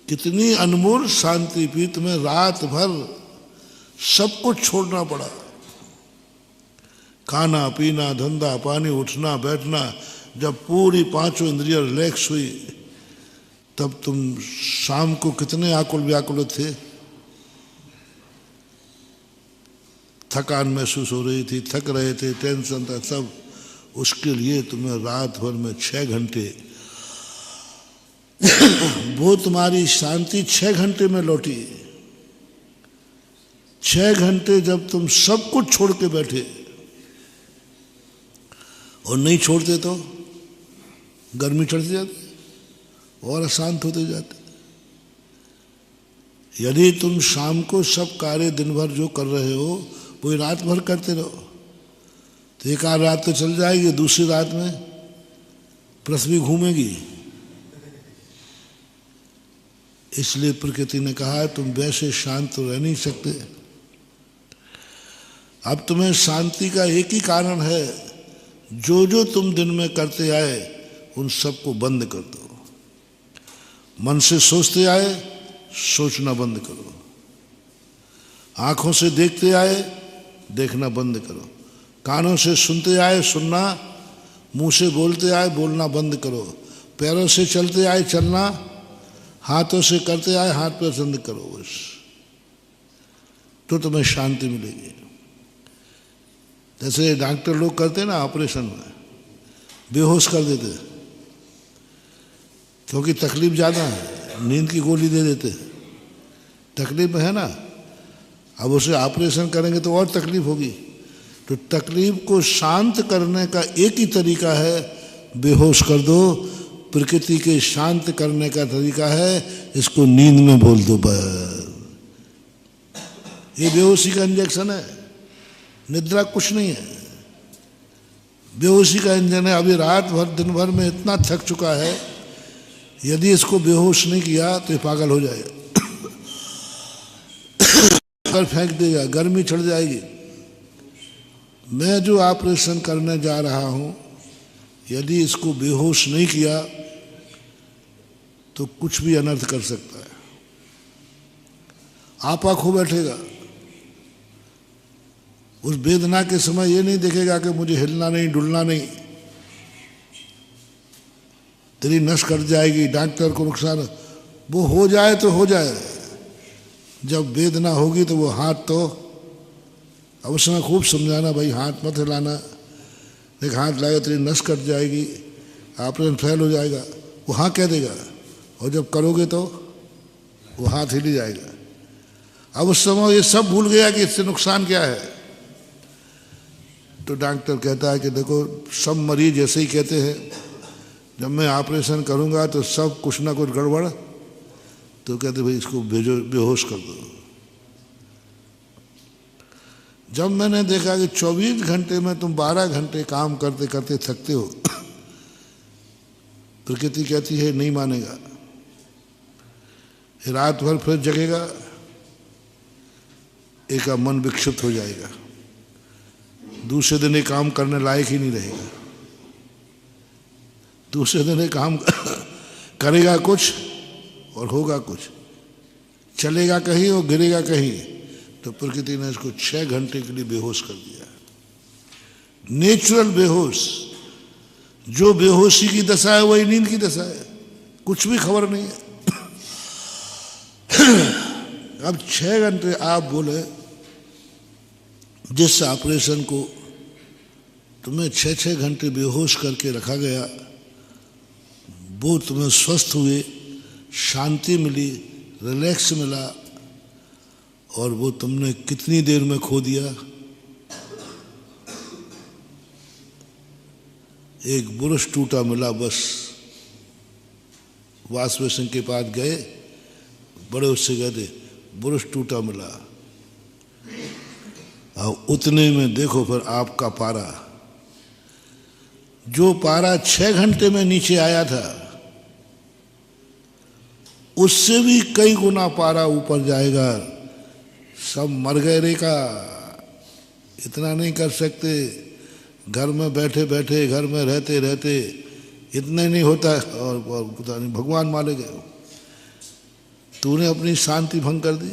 कितनी अनमोल शांति भी, तुम्हें रात भर सब कुछ छोड़ना पड़ा। खाना पीना, धंधा पानी, उठना बैठना। जब पूरी पांचों इंद्रियां रिलैक्स हुई तब तुम शाम को कितने आकुल व्याकुल थे। थकान महसूस हो रही थी, थक रहे थे, टेंशन था सब। उसके लिए तुम्हें रात भर में 6 घंटे वो तुम्हारी शांति 6 घंटे में लौटी। 6 घंटे जब तुम सब कुछ छोड़ के बैठे, और नहीं छोड़ते तो गर्मी चढ़ती जाती और अशांत होते जाते। यदि तुम शाम को सब कार्य दिन भर जो कर रहे हो वो रात भर करते रहो तो एक आध रात तो चल जाएगी, दूसरी रात में पृथ्वी घूमेगी। इसलिए प्रकृति ने कहा तुम वैसे शांत तो रह नहीं सकते। अब तुम्हें शांति का एक ही कारण है, जो जो तुम दिन में करते आए उन सबको बंद कर दो। मन से सोचते आए, सोचना बंद करो। आंखों से देखते आए, देखना बंद करो। कानों से सुनते आए, सुनना। मुंह से बोलते आए, बोलना बंद करो। पैरों से चलते आए, चलना। हाथों से करते आए, हाथ पैर बंद करो। बस तो तुम्हें शांति मिलेगी। जैसे डॉक्टर लोग करते हैं ना ऑपरेशन में, बेहोश कर देते क्योंकि तकलीफ ज़्यादा है, नींद की गोली दे देते। तकलीफ है ना, अब उसे ऑपरेशन करेंगे तो और तकलीफ होगी। तो तकलीफ को शांत करने का एक ही तरीका है, बेहोश कर दो। प्रकृति के शांत करने का तरीका है, इसको नींद में बोल दो बस। ये बेहोशी का इंजेक्शन है, निद्रा कुछ नहीं है। बेहोशी का इंजन है। अभी रात भर दिन भर में इतना थक चुका है, यदि इसको बेहोश नहीं किया तो ये पागल हो जाएगा, कर फेंक देगा, गर्मी चढ़ जाएगी। मैं जो ऑपरेशन करने जा रहा हूं, यदि इसको बेहोश नहीं किया तो कुछ भी अनर्थ कर सकता है। आपा खो बैठेगा। उस वेदना के समय ये नहीं देखेगा कि मुझे हिलना नहीं, डुलना नहीं, तेरी नस कट जाएगी, डॉक्टर को नुकसान। वो हो जाए तो हो जाए, जब वेदना होगी तो वो हाथ तो अब उस समय खूब समझाना, भाई हाथ मत हिलाना, देख हाथ लाएगा तेरी नस कट जाएगी, ऑपरेशन फेल हो जाएगा। वो हाँ कह देगा, और जब करोगे तो वो हाथ हिल जाएगा। अब उस समय ये सब भूल गया कि इससे नुकसान क्या है। तो डॉक्टर कहता है कि देखो सब मरीज ऐसे ही कहते हैं, जब मैं ऑपरेशन करूंगा तो सब कुछ ना कुछ गड़बड़। तो कहते भाई इसको बेहोश कर दो। जब मैंने देखा कि 24 घंटे में तुम 12 घंटे काम करते करते थकते हो, प्रकृति कहती है नहीं मानेगा, रात भर फिर जगेगा, एक का मन विक्षिप्त हो जाएगा, दूसरे दिन ये काम करने लायक ही नहीं रहेगा। दूसरे दिन ये काम करेगा कुछ और होगा कुछ, चलेगा कहीं और गिरेगा कहीं। तो प्रकृति ने इसको 6 घंटे के लिए बेहोश कर दिया। नेचुरल बेहोश। जो बेहोशी की दशा है वही नींद की दशा है, कुछ भी खबर नहीं है। अब 6 घंटे आप बोले, जिस ऑपरेशन को तुम्हें 6-6 घंटे बेहोश करके रखा गया, वो तुम्हें स्वस्थ हुए, शांति मिली, रिलैक्स मिला, और वो तुमने कितनी देर में खो दिया। एक ब्रश टूटा मिला बस। वाश बेसिन के पास गए, बड़े उससे कहते ब्रश टूटा मिला, और उतने में देखो फिर आपका पारा, जो पारा 6 घंटे में नीचे आया था, उससे भी कई गुना पारा ऊपर जाएगा। सब मर गए रे का, इतना नहीं कर सकते। घर में बैठे बैठे, घर में रहते रहते इतना नहीं होता, और पता नहीं भगवान माले गए। तूने अपनी शांति भंग कर दी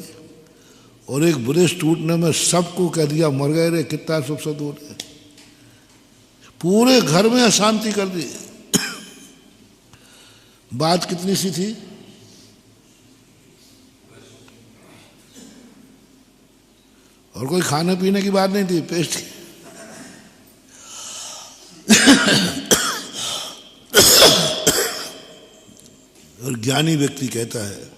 और एक ब्रश टूटने में सबको कह दिया मर गए रे, कितना शुभ सदूर है। पूरे घर में अशांति कर दी। बात कितनी सी थी, और कोई खाने पीने की बात नहीं थी, पेस्ट की। और ज्ञानी व्यक्ति कहता है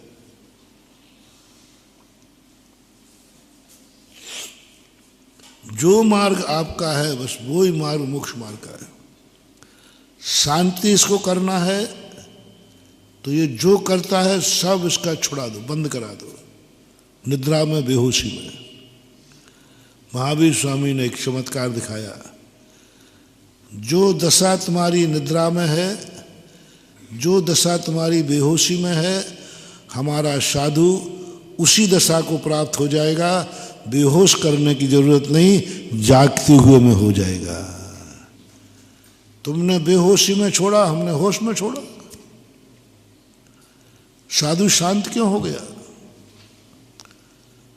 जो मार्ग आपका है बस वो ही मार्ग मोक्ष मार्ग का है। शांति इसको करना है तो ये जो करता है सब इसका छुड़ा दो, बंद करा दो, निद्रा में, बेहोशी में। महावीर स्वामी ने एक चमत्कार दिखाया, जो दशा तुम्हारी निद्रा में है, जो दशा तुम्हारी बेहोशी में है, हमारा साधु उसी दशा को प्राप्त हो जाएगा। बेहोश करने की जरूरत नहीं, जागते हुए में हो जाएगा। तुमने बेहोशी में छोड़ा, हमने होश में छोड़ा। साधु शांत क्यों हो गया?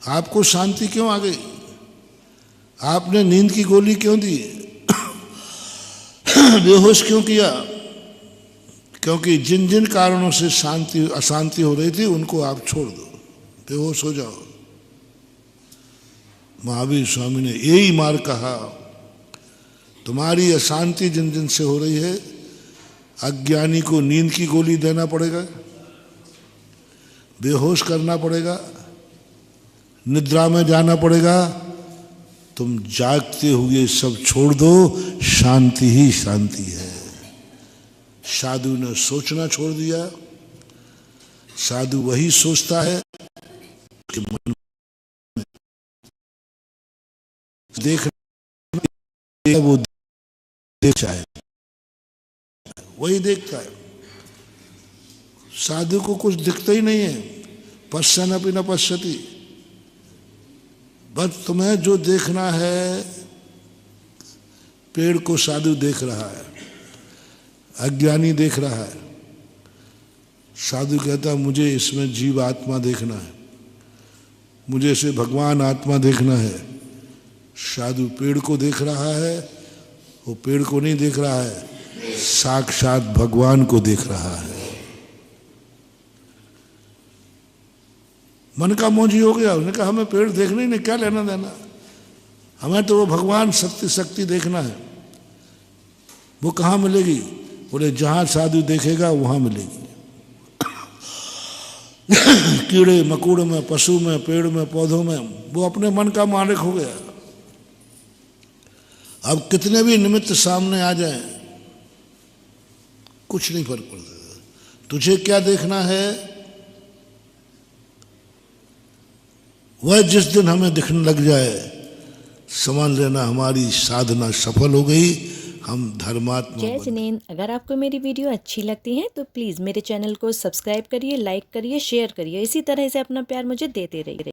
आपको शांति क्यों आ गई? आपने नींद की गोली क्यों दी? बेहोश क्यों किया? क्योंकि जिन जिन कारणों से शांति अशांति हो रही थी उनको आप छोड़ दो, बेहोश हो जाओ। महावीर स्वामी ने यही मार्ग कहा। तुम्हारी अशांति जिन जिन से हो रही है, अज्ञानी को नींद की गोली देना पड़ेगा, बेहोश करना पड़ेगा, निद्रा में जाना पड़ेगा। तुम जागते हुए सब छोड़ दो, शांति ही शांति है। साधु ने सोचना छोड़ दिया। साधु वही सोचता है कि मन देख वो देख है, वही देखता है। साधु को कुछ दिखता ही नहीं है। पश्यन अपि न पश्यति। बस तुम्हें जो देखना है, पेड़ को साधु देख रहा है, अज्ञानी देख रहा है। साधु कहता है मुझे इसमें जीव आत्मा देखना है, मुझे इसे भगवान आत्मा देखना है। साधु पेड़ को देख रहा है, वो पेड़ को नहीं देख रहा है, साक्षात भगवान को देख रहा है। मन का मौजी हो गया। उसने कहा हमें पेड़ देखने ही नहीं, क्या लेना देना, हमें तो वो भगवान शक्ति देखना है। वो कहाँ मिलेगी? बोले जहाँ साधु देखेगा वहाँ मिलेगी। कीड़े मकोड़े में, पशु में, पेड़ में, पौधों में, वो अपने मन का मालिक हो गया। अब कितने भी निमित्त सामने आ जाएं, कुछ नहीं फर्क पड़ता। तुझे क्या देखना है, वह जिस दिन हमें दिखने लग जाए, समझ लेना हमारी साधना सफल हो गई, हम धर्मात्मा। जय जिनेंद्र। अगर आपको मेरी वीडियो अच्छी लगती है तो प्लीज़ मेरे चैनल को सब्सक्राइब करिए, लाइक करिए, शेयर करिए। इसी तरह से अपना प्यार मुझे देते रहिए।